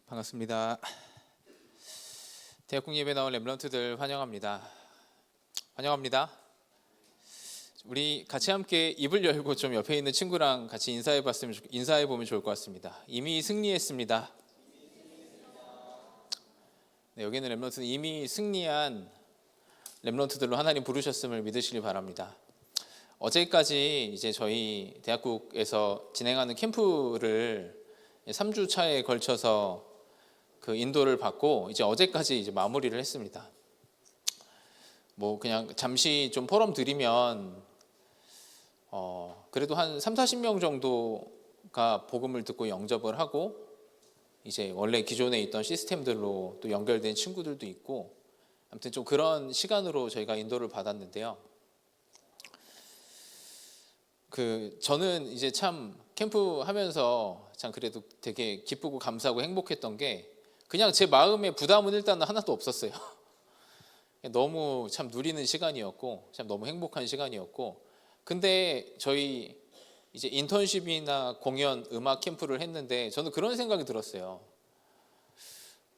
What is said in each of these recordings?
반갑습니다. 대학국 예배 나온 렘넌트들 환영합니다. 환영합니다. 우리 같이 함께 입을 열고 좀 옆에 있는 친구랑 같이 인사해 보면 좋을 것 같습니다. 이미 승리했습니다. 네, 여기는 렘넌트는 이미 승리한 렘넌트들로 하나님 부르셨음을 믿으시기 바랍니다. 어제까지 이제 저희 대학국에서 진행하는 캠프를 3주 차에 걸쳐서 그 인도를 받고 이제 어제까지 이제 마무리를 했습니다. 뭐 그냥 잠시 좀 포럼 드리면 그래도 한 30-40명 정도가 복음을 듣고 영접을 하고 이제 원래 기존에 있던 시스템들로 또 연결된 친구들도 있고 아무튼 좀 그런 시간으로 저희가 인도를 받았는데요. 저는 이제 참 캠프 하면서 참 그래도 되게 기쁘고 감사하고 행복했던 게 그냥 제 마음에 부담은 일단 하나도 없었어요. 너무 참 누리는 시간이었고 참 너무 행복한 시간이었고 근데 저희 이제 인턴십이나 공연 음악 캠프를 했는데 저는 그런 생각이 들었어요.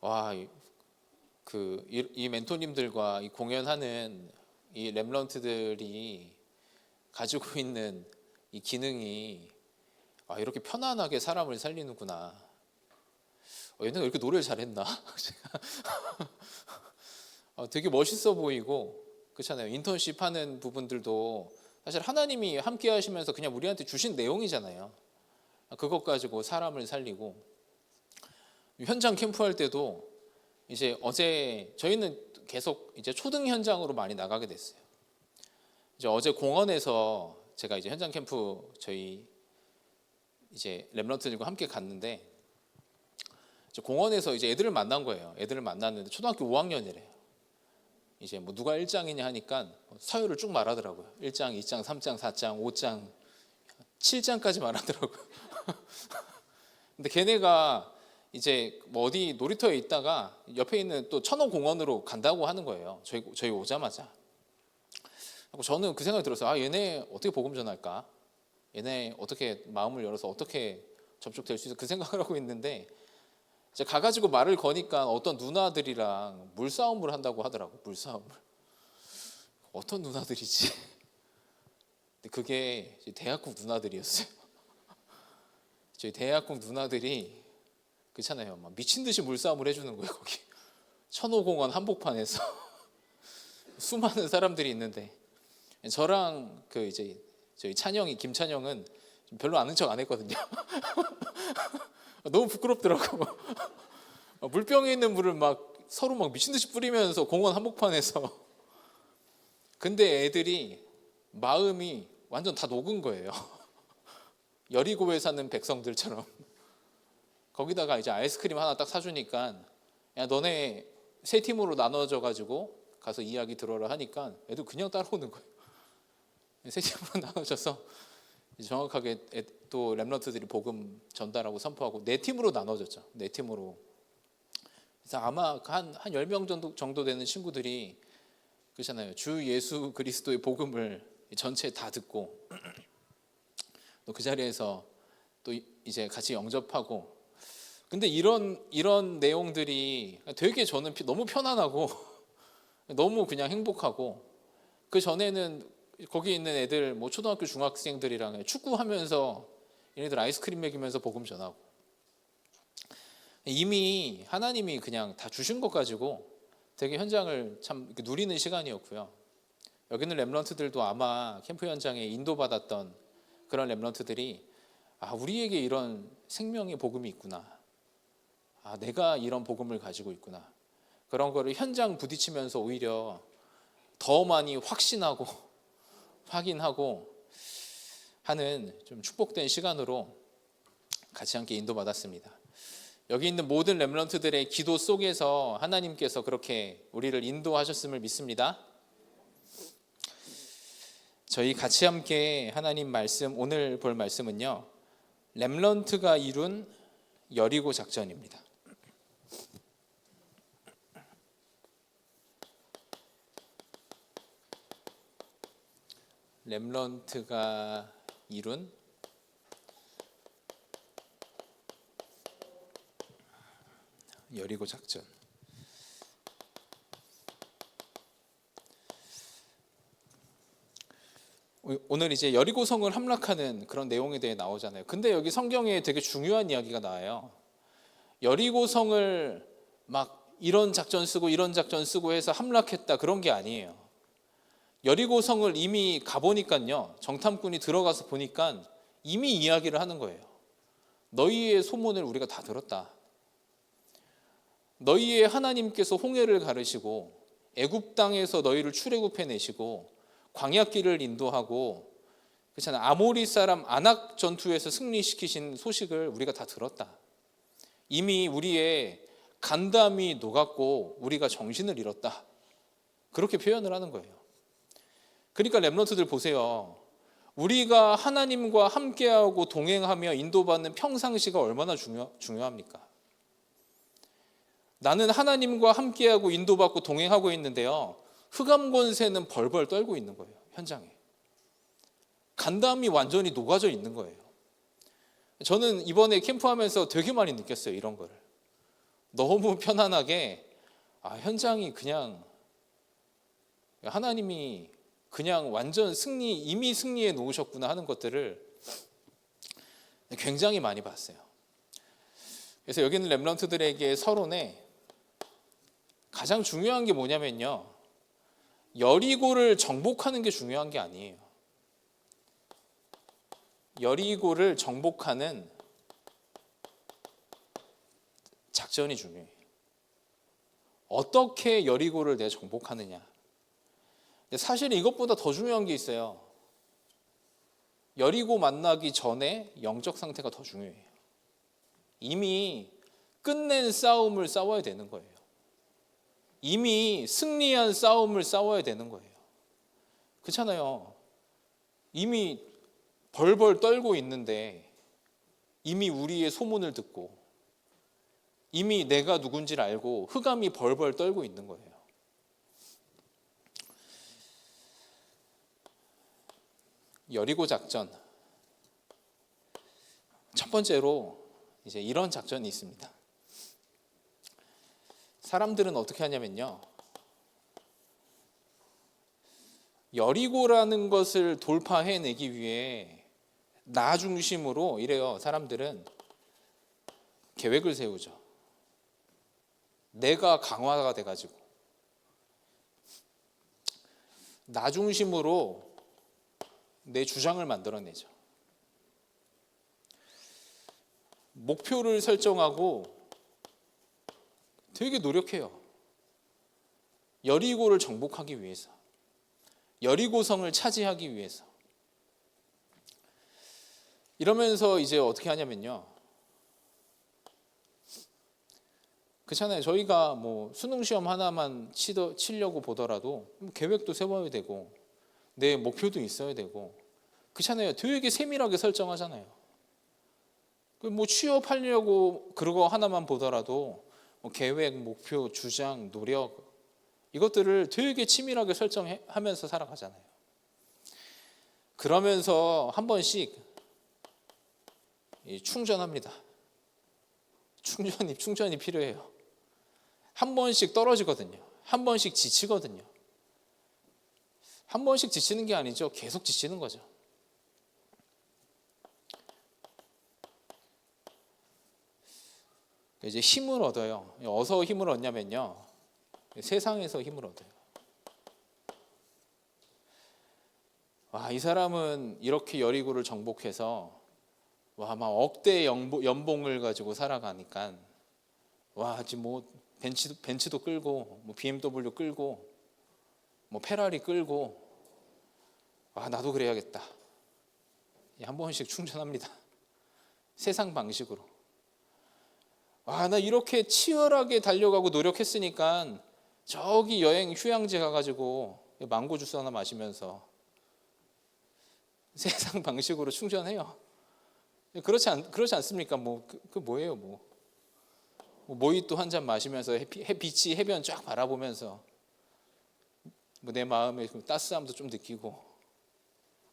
와, 이 멘토님들과 이 공연하는 이 렘넌트들이 가지고 있는 이 기능이 이렇게 편안하게 사람을 살리는구나. 얘네가 이렇게 노래를 잘했나? 되게 멋있어 보이고 그렇잖아요. 인턴십 하는 부분들도 사실 하나님이 함께 하시면서 그냥 우리한테 주신 내용이잖아요. 그것 가지고 사람을 살리고 현장 캠프 할 때도 이제 어제 저희는 계속 이제 초등 현장으로 많이 나가게 됐어요. 이제 어제 공원에서 제가 이제 현장 캠프 저희 이제 렘넌트들과 함께 갔는데 공원에서 이제 애들을 만난 거예요. 애들을 만났는데 초등학교 5학년이래요. 이제 뭐 누가 1장이냐 하니까 서열을 쭉 말하더라고요. 1장, 2장, 3장, 4장, 5장, 7장까지 말하더라고요. 근데 걔네가 이제 뭐 어디 놀이터에 있다가 옆에 있는 또 천호공원으로 간다고 하는 거예요. 저희 오자마자. 저는 그 생각이 들었어요. 얘네 어떻게 복음 전할까? 얘네 어떻게 마음을 열어서 어떻게 접촉될 수 있어? 그 생각을 하고 있는데 이제 가가지고 말을 거니까 어떤 누나들이랑 물싸움을 한다고 하더라고. 물싸움을. 어떤 누나들이지? 근데 그게 대학국 누나들이었어요. 저희 대학국 누나들이 그렇잖아요. 막 미친 듯이 물싸움을 해주는 거예요. 거기 천호공원 한복판에서 수많은 사람들이 있는데 저랑 이제 저희 김찬영은 별로 아는 척 안 했거든요. 너무 부끄럽더라고. 물병에 있는 물을 막 서로 막 미친 듯이 뿌리면서 공원 한복판에서. 근데 애들이 마음이 완전 다 녹은 거예요. 여리고에 사는 백성들처럼. 거기다가 이제 아이스크림 하나 딱 사주니까 야 너네 세 팀으로 나눠져 가지고 가서 이야기 들어라 하니까 애들 그냥 따라오는 거예요. 세 팀으로 나눠져서 정확하게 또 렘넌트들이 복음 전달하고 선포하고 네 팀으로 나눠졌죠. 네 팀으로. 그래서 아마 한 10명 정도 되는 친구들이 그렇잖아요. 주 예수 그리스도의 복음을 전체 다 듣고 또 그 자리에서 또 이제 같이 영접하고 근데 이런 내용들이 되게 저는 너무 편안하고 너무 그냥 행복하고 그 전에는 거기 있는 애들 뭐 초등학교 중학생들이랑 축구하면서 얘네들 아이스크림 먹이면서 복음 전하고 이미 하나님이 그냥 다 주신 것 가지고 되게 현장을 참 누리는 시간이었고요. 여기는 렘넌트들도 아마 캠프 현장에 인도받았던 그런 렘넌트들이 우리에게 이런 생명의 복음이 있구나. 내가 이런 복음을 가지고 있구나. 그런 거를 현장 부딪히면서 오히려 더 많이 확신하고 확인하고 하는 좀 축복된 시간으로 같이 함께 인도받았습니다. 여기 있는 모든 렘넌트들의 기도 속에서 하나님께서 그렇게 우리를 인도하셨음을 믿습니다. 저희 같이 함께 하나님 말씀 오늘 볼 말씀은요. 렘넌트가 이룬 여리고 작전입니다. 렘넌트가 이룬 여리고 작전. 오늘 이제 여리고성을 함락하는 그런 내용에 대해 나오잖아요. 근데 여기 성경에 되게 중요한 이야기가 나와요. 여리고성을 막 이런 작전 쓰고 이런 작전 쓰고 해서 함락했다, 그런 게 아니에요. 여리고성을 이미 가보니까요, 정탐꾼이 들어가서 보니까 이미 이야기를 하는 거예요. 너희의 소문을 우리가 다 들었다. 너희의 하나님께서 홍해를 가르시고 애굽 땅에서 너희를 출애굽해 내시고 광야길을 인도하고, 그렇잖아요, 아모리 사람 아낙 전투에서 승리시키신 소식을 우리가 다 들었다. 이미 우리의 간담이 녹았고 우리가 정신을 잃었다. 그렇게 표현을 하는 거예요. 그러니까 렘넌트들 보세요. 우리가 하나님과 함께하고 동행하며 인도받는 평상시가 얼마나 중요합니까? 나는 하나님과 함께하고 인도받고 동행하고 있는데요, 흑암 권세는 벌벌 떨고 있는 거예요. 현장에 간담이 완전히 녹아져 있는 거예요. 저는 이번에 캠프하면서 되게 많이 느꼈어요. 이런 거를 너무 편안하게, 현장이 그냥 하나님이 그냥 완전 이미 승리해 놓으셨구나 하는 것들을 굉장히 많이 봤어요. 그래서 여기 있는 렘넌트들에게 서론에 가장 중요한 게 뭐냐면요, 여리고를 정복하는 게 중요한 게 아니에요. 여리고를 정복하는 작전이 중요해요. 어떻게 여리고를 내가 정복하느냐. 근데 사실 이것보다 더 중요한 게 있어요. 여리고 만나기 전에 영적 상태가 더 중요해요. 이미 끝낸 싸움을 싸워야 되는 거예요. 이미 승리한 싸움을 싸워야 되는 거예요. 그렇잖아요. 이미 벌벌 떨고 있는데, 이미 우리의 소문을 듣고 이미 내가 누군지를 알고 흑암이 벌벌 떨고 있는 거예요. 여리고 작전. 첫 번째로 이제 이런 작전이 있습니다. 사람들은 어떻게 하냐면요, 여리고라는 것을 돌파해내기 위해 나 중심으로 이래요. 사람들은 계획을 세우죠. 내가 강화가 돼가지고 나 중심으로 내 주장을 만들어내죠. 목표를 설정하고 되게 노력해요. 여리고를 정복하기 위해서, 여리고성을 차지하기 위해서. 이러면서 이제 어떻게 하냐면요, 그렇잖아요. 저희가 뭐 수능 시험 하나만 치려고 보더라도 계획도 세워야 되고 내 목표도 있어야 되고, 그렇잖아요. 되게 세밀하게 설정하잖아요. 뭐 취업하려고 그거 하나만 보더라도 뭐 계획, 목표, 주장, 노력, 이것들을 되게 치밀하게 설정하면서 살아가잖아요. 그러면서 한 번씩 충전합니다. 충전이 필요해요. 한 번씩 떨어지거든요. 한 번씩 지치거든요. 한 번씩 지치는 게 아니죠. 계속 지치는 거죠. 이제 힘을 얻어요. 어디서 힘을 얻냐면요, 세상에서 힘을 얻어요. 이 사람은 이렇게 여리고를 정복해서 막 억대 연봉을 가지고 살아가니까 지금 뭐 벤츠도 끌고 뭐 BMW 끌고 뭐 페라리 끌고 나도 그래야겠다. 한 번씩 충전합니다. 세상 방식으로. 나 이렇게 치열하게 달려가고 노력했으니까 저기 여행 휴양지 가가지고 망고 주스 하나 마시면서 세상 방식으로 충전해요. 그렇지 않습니까? 뭐예요? 모히또 한 잔 마시면서 빛이 해변 쫙 바라보면서 내 마음의 따스함도 좀 느끼고,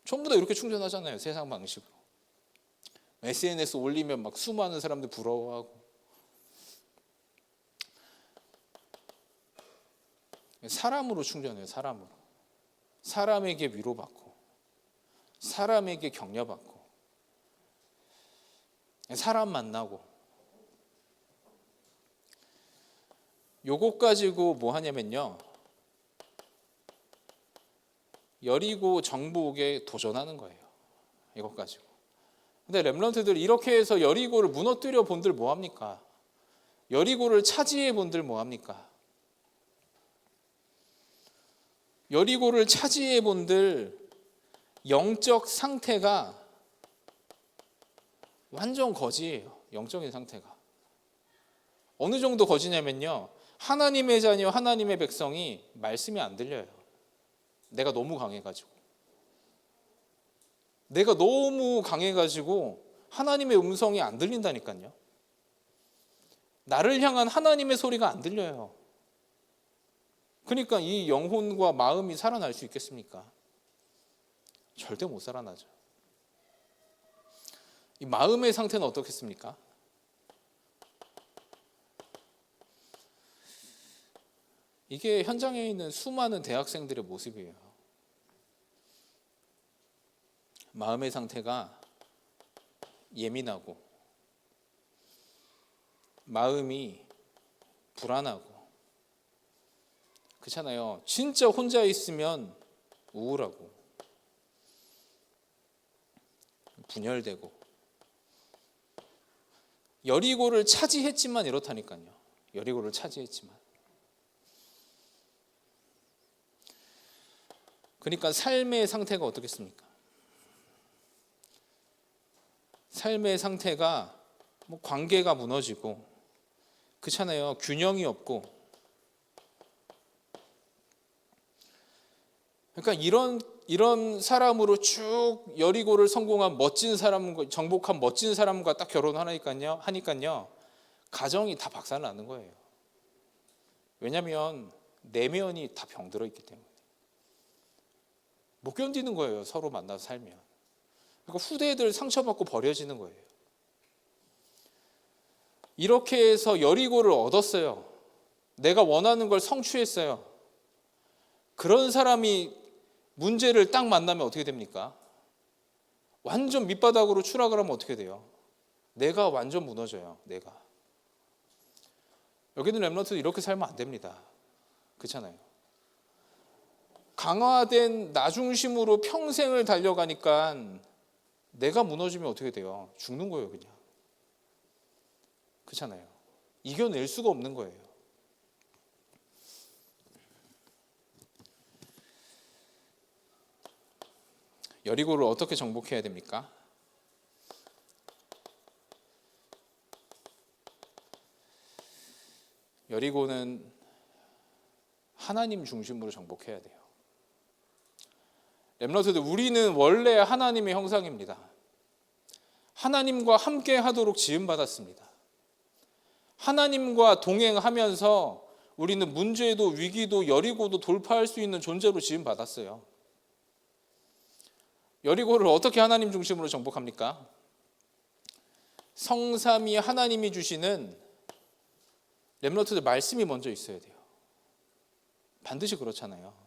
전부 다 이렇게 충전하잖아요. 세상 방식으로. SNS 올리면 막 수많은 사람들 부러워하고. 사람으로 충전해요. 사람으로. 사람에게 위로받고 사람에게 격려받고 사람 만나고. 요것 가지고 뭐 하냐면요, 여리고 정복에 도전하는 거예요. 이것 가지고. 근데 렘넌트들 이렇게 해서 여리고를 무너뜨려 본들 뭐 합니까? 여리고를 차지해 본들 뭐 합니까? 여리고를 차지해 본들 영적 상태가 완전 거지예요. 영적인 상태가. 어느 정도 거지냐면요, 하나님의 자녀, 하나님의 백성이 말씀이 안 들려요. 내가 너무 강해가지고. 내가 너무 강해가지고 하나님의 음성이 안 들린다니까요. 나를 향한 하나님의 소리가 안 들려요. 그러니까 이 영혼과 마음이 살아날 수 있겠습니까? 절대 못 살아나죠. 이 마음의 상태는 어떻겠습니까? 이게 현장에 있는 수많은 대학생들의 모습이에요. 마음의 상태가 예민하고 마음이 불안하고, 그렇잖아요. 진짜 혼자 있으면 우울하고 분열되고. 여리고를 차지했지만 이렇다니까요. 여리고를 차지했지만. 그러니까 삶의 상태가 어떻겠습니까? 삶의 상태가 뭐 관계가 무너지고, 그렇잖아요. 균형이 없고. 그러니까 이런 사람으로 쭉 여리고를 성공한 멋진 사람과, 정복한 멋진 사람과 딱 결혼하니까요, 가정이 다 박살나는 거예요. 왜냐하면 내면이 다 병들어 있기 때문에. 못 견디는 거예요. 서로 만나서 살면. 그러니까 후대들 상처받고 버려지는 거예요. 이렇게 해서 여리고를 얻었어요. 내가 원하는 걸 성취했어요. 그런 사람이 문제를 딱 만나면 어떻게 됩니까? 완전 밑바닥으로 추락을 하면 어떻게 돼요? 내가 완전 무너져요. 내가. 여기는 렘넌트도 이렇게 살면 안 됩니다. 그렇잖아요. 강화된 나 중심으로 평생을 달려가니까 내가 무너지면 어떻게 돼요? 죽는 거예요, 그냥. 그렇잖아요. 이겨낼 수가 없는 거예요. 여리고를 어떻게 정복해야 됩니까? 여리고는 하나님 중심으로 정복해야 돼요. 렘넌트들, 우리는 원래 하나님의 형상입니다. 하나님과 함께 하도록 지음받았습니다. 하나님과 동행하면서 우리는 문제도 위기도 여리고도 돌파할 수 있는 존재로 지음받았어요. 여리고를 어떻게 하나님 중심으로 정복합니까? 성삼위 하나님이 주시는 렘넌트들 말씀이 먼저 있어야 돼요. 반드시 그렇잖아요.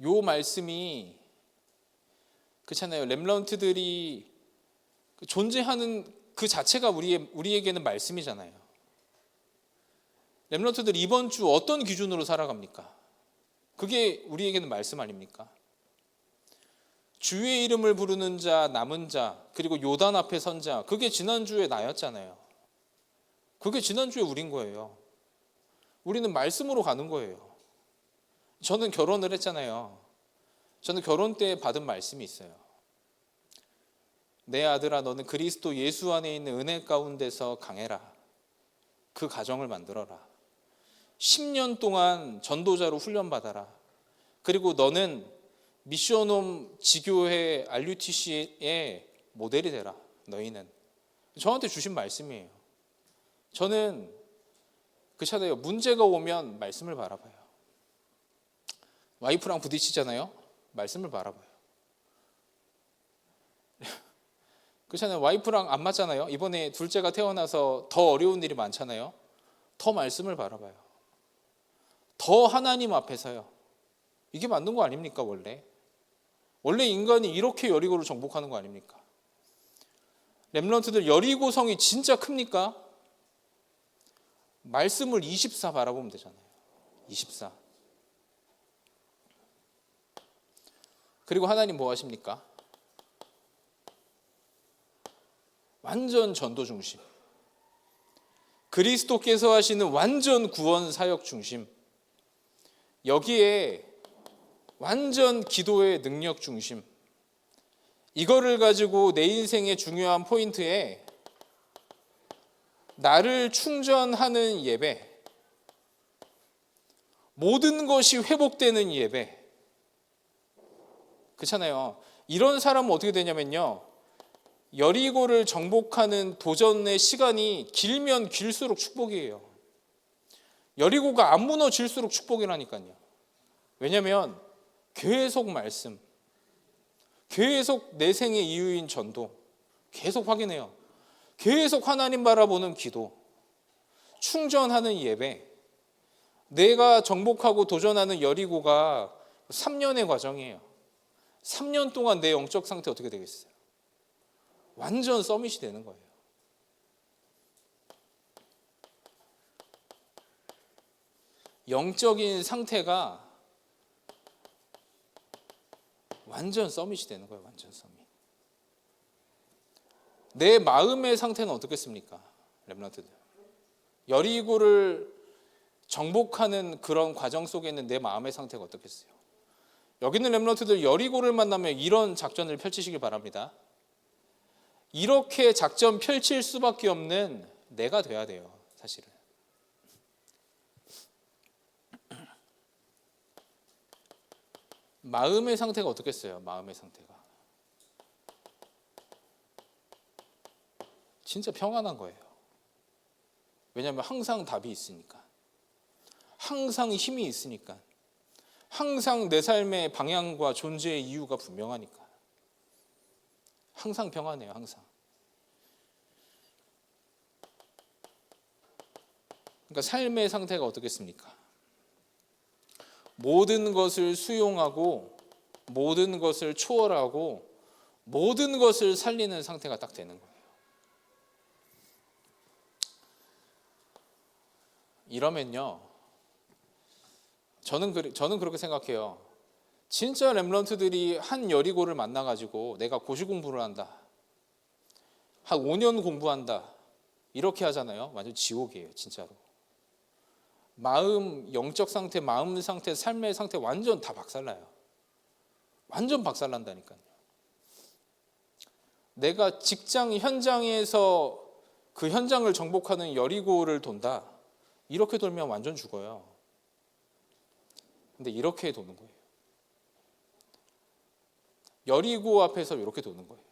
요 말씀이, 그렇잖아요. 렘넌트들이 존재하는 그 자체가 우리에게는 말씀이잖아요. 렘넌트들 이번 주 어떤 기준으로 살아갑니까? 그게 우리에게는 말씀 아닙니까? 주의 이름을 부르는 자, 남은 자, 그리고 요단 앞에 선 자, 그게 지난주에 나였잖아요. 그게 지난주에 우린 거예요. 우리는 말씀으로 가는 거예요. 저는 결혼을 했잖아요. 저는 결혼 때 받은 말씀이 있어요. 내 아들아, 너는 그리스도 예수 안에 있는 은혜 가운데서 강해라. 그 가정을 만들어라. 10년 동안 전도자로 훈련받아라. 그리고 너는 미션홈 지교회 RUTC의 모델이 되라. 너희는. 저한테 주신 말씀이에요. 저는 그렇잖아요. 문제가 오면 말씀을 바라봐요. 와이프랑 부딪히잖아요. 말씀을 바라봐요. 그렇잖아요. 와이프랑 안 맞잖아요. 이번에 둘째가 태어나서 더 어려운 일이 많잖아요. 더 말씀을 바라봐요. 더 하나님 앞에서요. 이게 맞는 거 아닙니까? 원래 인간이 이렇게 여리고를 정복하는 거 아닙니까? 렘넌트들 여리고성이 진짜 큽니까? 말씀을 24 바라보면 되잖아요. 24. 그리고 하나님 뭐 하십니까? 완전 전도 중심. 그리스도께서 하시는 완전 구원 사역 중심. 여기에 완전 기도의 능력 중심. 이거를 가지고 내 인생의 중요한 포인트에 나를 충전하는 예배, 모든 것이 회복되는 예배. 그렇잖아요. 이런 사람은 어떻게 되냐면요, 여리고를 정복하는 도전의 시간이 길면 길수록 축복이에요. 여리고가 안 무너질수록 축복이라니까요. 왜냐하면 계속 말씀, 계속 내 생의 이유인 전도, 계속 확인해요. 계속 하나님 바라보는 기도, 충전하는 예배. 내가 정복하고 도전하는 여리고가 3년의 과정이에요. 3년 동안 내 영적 상태 어떻게 되겠어요? 완전 서밋이 되는 거예요. 영적인 상태가 완전 서밋이 되는 거예요. 완전 서밋. 내 마음의 상태는 어떻겠습니까? 렘넌트들. 여리고를 정복하는 그런 과정 속에 있는 내 마음의 상태가 어떻겠어요? 여기 있는 렘넌트들 여리고를 만나면 이런 작전을 펼치시길 바랍니다. 이렇게 작전 펼칠 수밖에 없는 내가 돼야 돼요. 사실은. 마음의 상태가 어떻겠어요? 마음의 상태가 진짜 평안한 거예요. 왜냐하면 항상 답이 있으니까, 항상 힘이 있으니까, 항상 내 삶의 방향과 존재의 이유가 분명하니까 항상 평안해요. 항상. 그러니까 삶의 상태가 어떻겠습니까? 모든 것을 수용하고, 모든 것을 초월하고, 모든 것을 살리는 상태가 딱 되는 거예요. 이러면요, 저는 그렇게 생각해요. 진짜 렘넌트들이 한 여리고를 만나가지고 내가 고시 공부를 한다, 한 5년 공부한다, 이렇게 하잖아요. 완전 지옥이에요. 진짜로. 마음, 영적 상태, 마음 상태, 삶의 상태 완전 다 박살나요. 완전 박살난다니까요. 내가 직장 현장에서 그 현장을 정복하는 여리고를 돈다, 이렇게 돌면 완전 죽어요. 근데 이렇게 도는 거예요. 여리고 앞에서 이렇게 도는 거예요.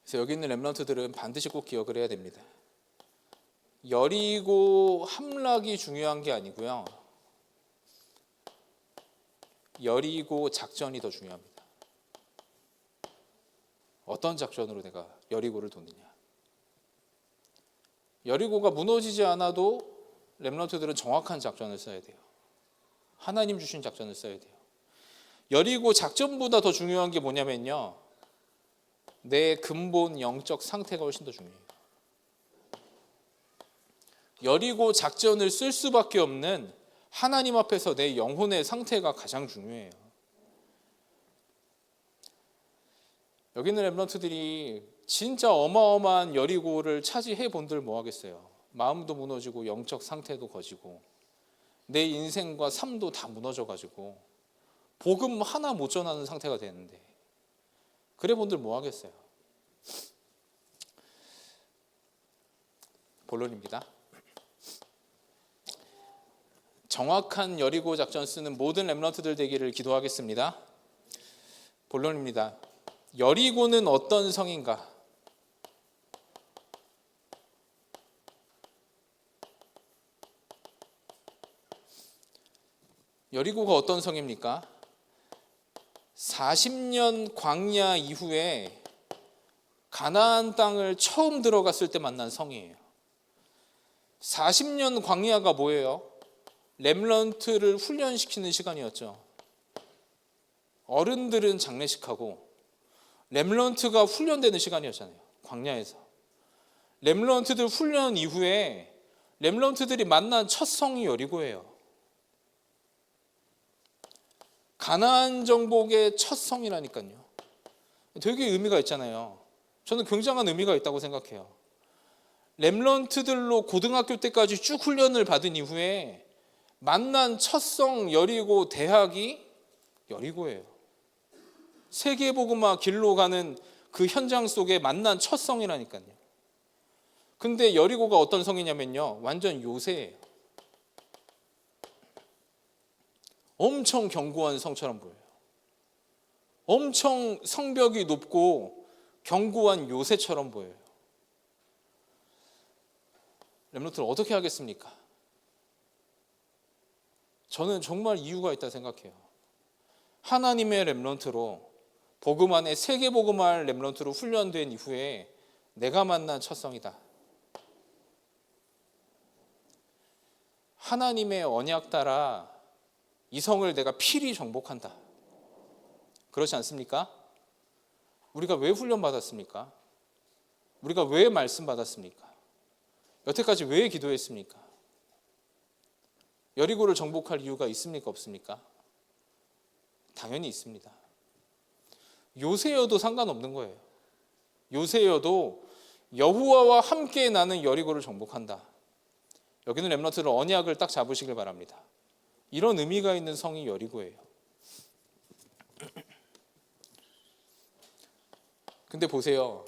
그래서 여기 있는 렘넌트들은 반드시 꼭 기억을 해야 됩니다. 여리고 함락이 중요한 게 아니고요, 여리고 작전이 더 중요합니다. 어떤 작전으로 내가 여리고를 도느냐. 여리고가 무너지지 않아도 렘넌트들은 정확한 작전을 써야 돼요. 하나님 주신 작전을 써야 돼요. 여리고 작전보다 더 중요한 게 뭐냐면요, 내 근본 영적 상태가 훨씬 더 중요해요. 여리고 작전을 쓸 수밖에 없는 하나님 앞에서 내 영혼의 상태가 가장 중요해요. 여기 있는 렘넌트들이 진짜 어마어마한 여리고를 차지해 본들 뭐 하겠어요? 마음도 무너지고 영적 상태도 거지고 내 인생과 삶도 다 무너져가지고 복음 하나 못 전하는 상태가 되는데, 그래 본들 뭐 하겠어요? 본론입니다. 정확한 여리고 작전 쓰는 모든 렘넌트들 되기를 기도하겠습니다. 본론입니다. 여리고는 어떤 성인가? 여리고가 어떤 성입니까? 40년 광야 이후에 가나안 땅을 처음 들어갔을 때 만난 성이에요. 40년 광야가 뭐예요? 렘넌트를 훈련시키는 시간이었죠. 어른들은 장례식하고 렘넌트가 훈련되는 시간이었잖아요. 광야에서. 렘넌트들 훈련 이후에 렘넌트들이 만난 첫 성이 여리고예요. 가나안 정복의 첫 성이라니까요. 되게 의미가 있잖아요. 저는 굉장한 의미가 있다고 생각해요. 렘넌트들로 고등학교 때까지 쭉 훈련을 받은 이후에 만난 첫 성 여리고 대학이 여리고예요. 세계복음화 길로 가는 그 현장 속에 만난 첫 성이라니까요. 근데 여리고가 어떤 성이냐면요, 완전 요새예요. 엄청 견고한 성처럼 보여요. 엄청 성벽이 높고 견고한 요새처럼 보여요. 렘넌트를 어떻게 하겠습니까? 저는 정말 이유가 있다 생각해요. 하나님의 렘넌트로, 복음 안에 세계 복음할 렘넌트로 훈련된 이후에 내가 만난 첫 성이다. 하나님의 언약 따라 이 성을 내가 필히 정복한다. 그렇지 않습니까? 우리가 왜 훈련 받았습니까? 우리가 왜 말씀 받았습니까? 여태까지 왜 기도했습니까? 여리고를 정복할 이유가 있습니까? 없습니까? 당연히 있습니다. 요새여도 상관없는 거예요. 요새여도 여호와와 함께 나는 여리고를 정복한다. 여기는 렘넌트들 언약을 딱 잡으시길 바랍니다. 이런 의미가 있는 성이 여리고예요. 근데 보세요.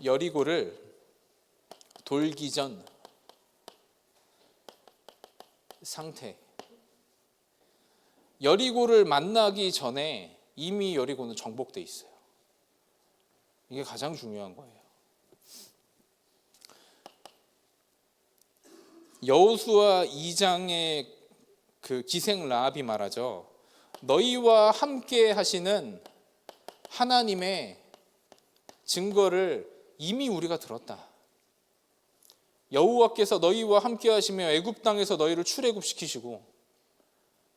여리고를 돌기 전 상태, 여리고를 만나기 전에 이미 여리고는 정복돼 있어요. 이게 가장 중요한 거예요. 여호수아 2장의 그 기생 라합이 말하죠. 너희와 함께 하시는 하나님의 증거를 이미 우리가 들었다. 여호와께서 너희와 함께 하시며 애굽 땅에서 너희를 출애굽시키시고,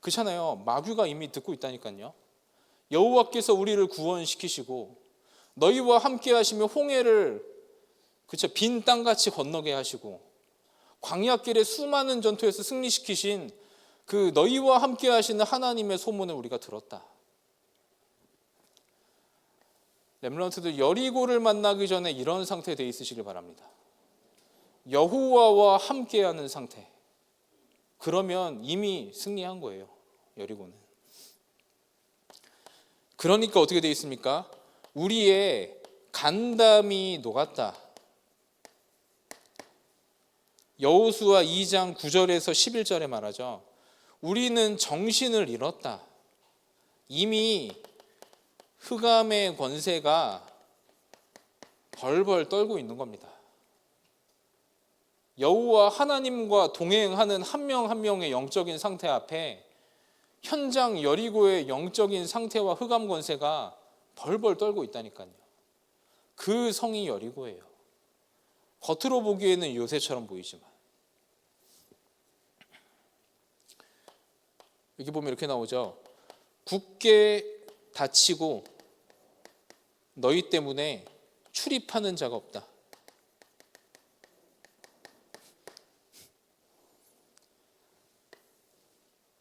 그렇잖아요. 마귀가 이미 듣고 있다니까요. 여호와께서 우리를 구원시키시고 너희와 함께 하시며 홍해를 빈 땅같이 건너게 하시고 광야길의 수많은 전투에서 승리시키신 그 너희와 함께 하시는 하나님의 소문을 우리가 들었다. 렘넌트들 여리고를 만나기 전에 이런 상태에 돼 있으시길 바랍니다. 여호와와 함께하는 상태. 그러면 이미 승리한 거예요. 여리고는. 그러니까 어떻게 돼 있습니까? 우리의 간담이 녹았다. 여호수아 2장 9절에서 11절에 말하죠. 우리는 정신을 잃었다. 이미 흑암의 권세가 벌벌 떨고 있는 겁니다. 여호와 하나님과 동행하는 한 명 한 명의 영적인 상태 앞에 현장 여리고의 영적인 상태와 흑암 권세가 벌벌 떨고 있다니까요. 그 성이 여리고예요. 겉으로 보기에는 요새처럼 보이지만, 여기 보면 이렇게 나오죠. 굳게 닫히고 너희 때문에 출입하는 자가 없다.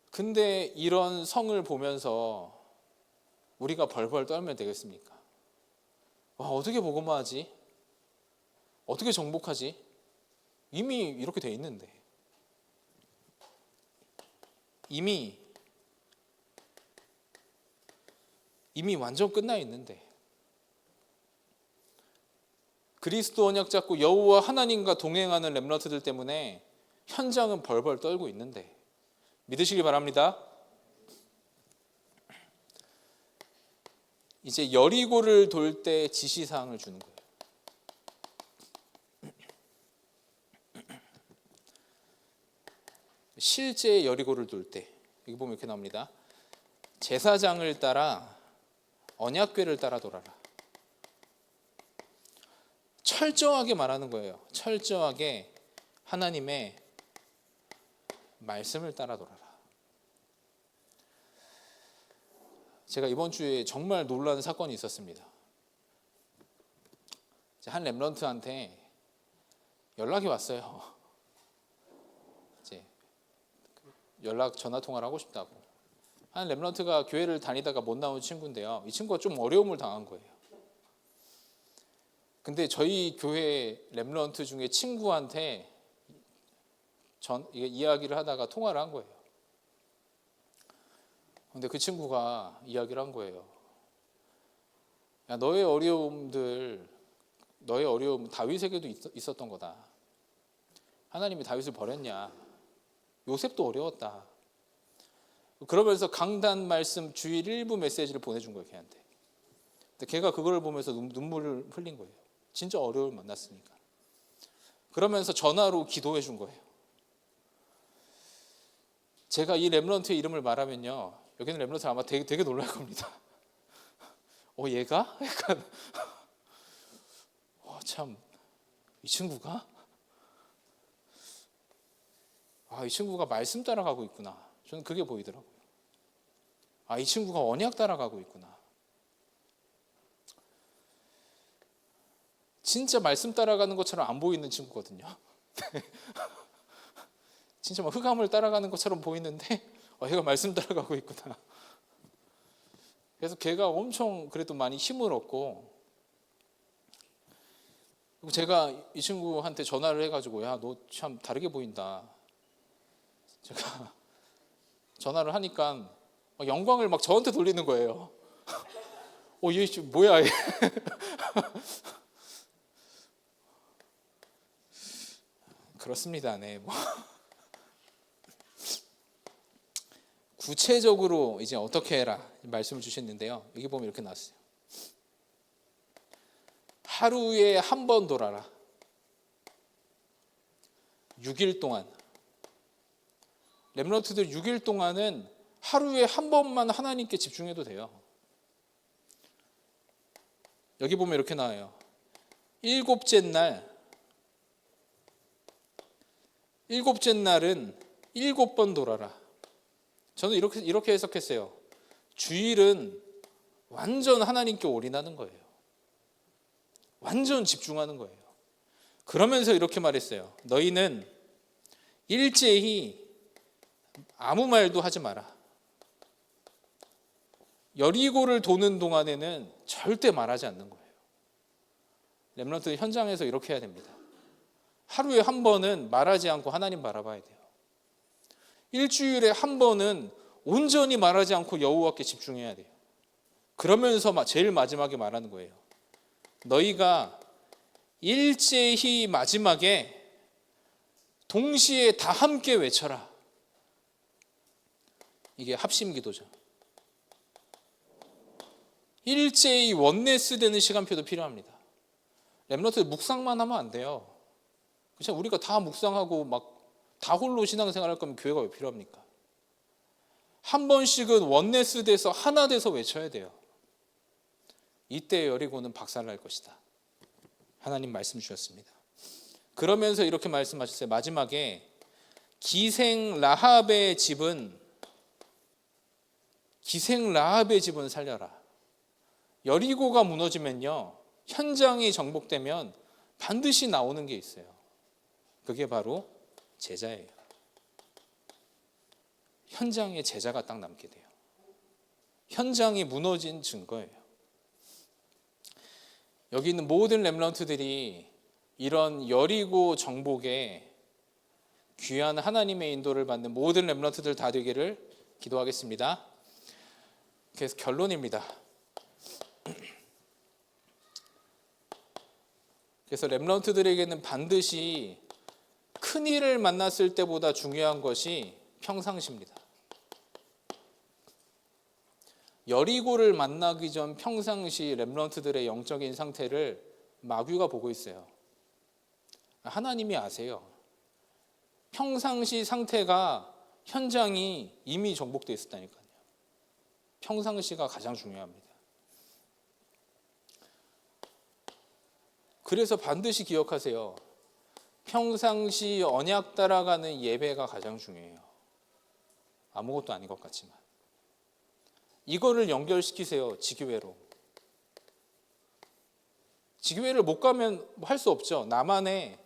근데 이런 성을 보면서 우리가 벌벌 떨면 되겠습니까? 와, 어떻게 복음화하지? 어떻게 정복하지? 이미 이렇게 돼 있는데, 이미 완전 끝나 있는데, 그리스도 언약 잡고 여호와 하나님과 동행하는 렘넌트들 때문에 현장은 벌벌 떨고 있는데, 믿으시기 바랍니다. 이제 여리고를 돌 때 지시사항을 주는 거예요. 실제 여리고를 돌 때 여기 보면 이렇게 나옵니다. 제사장을 따라 언약궤를 따라 돌아라. 철저하게 말하는 거예요. 철저하게 하나님의 말씀을 따라 돌아라. 제가 이번 주에 정말 놀라운 사건이 있었습니다. 한 렘넌트한테 연락이 왔어요. 이제 연락 전화 통화를 하고 싶다고. 한 렘넌트가 교회를 다니다가 못 나온 친구인데요. 이 친구가 좀 어려움을 당한 거예요. 근데 저희 교회 렘넌트 중에 친구한테 이야기를 하다가 통화를 한 거예요. 근데 그 친구가 이야기를 한 거예요. 야, 너의 어려움 다윗에게도 있었던 거다. 하나님이 다윗을 버렸냐? 요셉도 어려웠다. 그러면서 강단 말씀 주일 일부 메시지를 보내준 거예요, 걔한테. 근데 걔가 그걸 보면서 눈물을 흘린 거예요. 진짜 어려움을 만났으니까. 그러면서 전화로 기도해 준 거예요. 제가 이 렘넌트의 이름을 말하면요, 여기는 렘넌트 아마 되게 놀랄 겁니다. 얘가? 약간 참, 이 친구가? 이 친구가 말씀 따라가고 있구나. 저는 그게 보이더라고요. 이 친구가 언약 따라가고 있구나. 진짜 말씀 따라가는 것처럼 안 보이는 친구거든요. 진짜 막 흑암을 따라가는 것처럼 보이는데 얘가 말씀 따라가고 있구나. 그래서 걔가 엄청 그래도 많이 힘을 얻고, 제가 이 친구한테 전화를 해가지고 야, 너 참 다르게 보인다. 제가 전화를 하니까 영광을 막 저한테 돌리는 거예요. 얘 뭐야 얘. 그렇습니다. 네. 구체적으로 이제 어떻게 해라 말씀을 주셨는데요. 여기 보면 이렇게 나왔어요. 하루에 한 번 돌아라. 6일 동안. 렘넌트들 6일 동안은 하루에 한 번만 하나님께 집중해도 돼요. 여기 보면 이렇게 나와요. 일곱째 날은 7번 돌아라. 저는 이렇게 해석했어요. 주일은 완전 하나님께 올인하는 거예요. 완전 집중하는 거예요. 그러면서 이렇게 말했어요. 너희는 일제히 아무 말도 하지 마라. 여리고를 도는 동안에는 절대 말하지 않는 거예요. 렘넌트 현장에서 이렇게 해야 됩니다. 하루에 한 번은 말하지 않고 하나님 바라봐야 돼요. 일주일에 한 번은 온전히 말하지 않고 여호와께 집중해야 돼요. 그러면서 제일 마지막에 말하는 거예요. 너희가 일제히 마지막에 동시에 다 함께 외쳐라. 이게 합심 기도죠. 일제히 원네스 되는 시간표도 필요합니다. 렘넌트 묵상만 하면 안 돼요. 그냥 우리가 다 묵상하고 막 다 홀로 신앙생활 할 거면 교회가 왜 필요합니까? 한 번씩은 원네스 돼서 하나 돼서 외쳐야 돼요. 이때 여리고는 박살날 것이다. 하나님 말씀 주셨습니다. 그러면서 이렇게 말씀하셨어요. 마지막에 기생 라합의 집은 살려라. 여리고가 무너지면요, 현장이 정복되면 반드시 나오는 게 있어요. 그게 바로 제자예요. 현장에 제자가 딱 남게 돼요. 현장이 무너진 증거예요. 여기 있는 모든 렘넌트들이 이런 여리고 정복에 귀한 하나님의 인도를 받는 모든 렘넌트들 다 되기를 기도하겠습니다. 그래서 결론입니다. 그래서 렘넌트들에게는 반드시 큰 일을 만났을 때보다 중요한 것이 평상시입니다. 여리고를 만나기 전 평상시 렘넌트들의 영적인 상태를 마귀가 보고 있어요. 하나님이 아세요. 평상시 상태가 현장이 이미 정복되어 있었다니까요. 평상시가 가장 중요합니다. 그래서 반드시 기억하세요. 평상시 언약 따라가는 예배가 가장 중요해요. 아무것도 아닌 것 같지만. 이거를 연결시키세요. 지교회로. 지교회를 못 가면 할 수 없죠. 나만의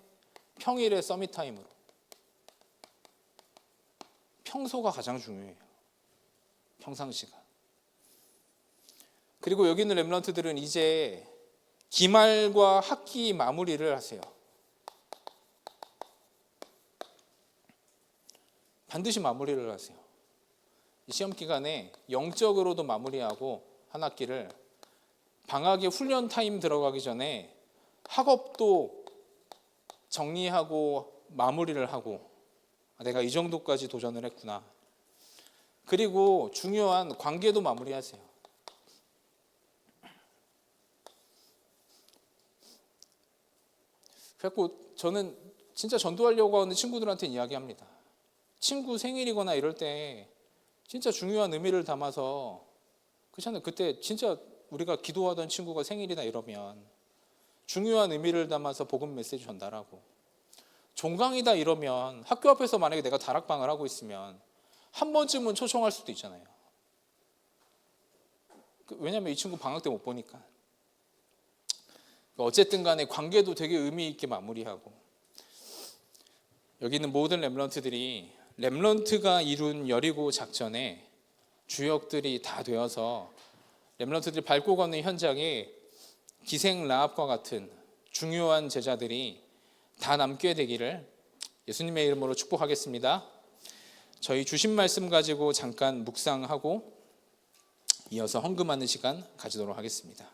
평일의 서밋 타임으로. 평소가 가장 중요해요. 평상시가. 그리고 여기 있는 렘넌트들은 이제 기말과 학기 마무리를 하세요. 반드시 마무리를 하세요. 이 시험 기간에 영적으로도 마무리하고 한 학기를 방학에 훈련 타임 들어가기 전에 학업도 정리하고 마무리를 하고 내가 이 정도까지 도전을 했구나. 그리고 중요한 관계도 마무리하세요. 그래서 저는 진짜 전도하려고 하는 친구들한테 이야기합니다. 친구 생일이거나 이럴 때 진짜 중요한 의미를 담아서 그렇잖아요. 그때 진짜 우리가 기도하던 친구가 생일이다 이러면 중요한 의미를 담아서 복음 메시지 전달하고, 종강이다 이러면 학교 앞에서 만약에 내가 다락방을 하고 있으면 한 번쯤은 초청할 수도 있잖아요. 왜냐하면 이 친구 방학 때 못 보니까. 어쨌든 간에 관계도 되게 의미 있게 마무리하고, 여기 있는 모든 렘넌트들이 렘넌트가 이룬 여리고 작전에 주역들이 다 되어서 렘넌트들이 밟고 걷는 현장에 기생 라합과 같은 중요한 제자들이 다 남게 되기를 예수님의 이름으로 축복하겠습니다. 저희 주신 말씀 가지고 잠깐 묵상하고 이어서 헌금하는 시간 가지도록 하겠습니다.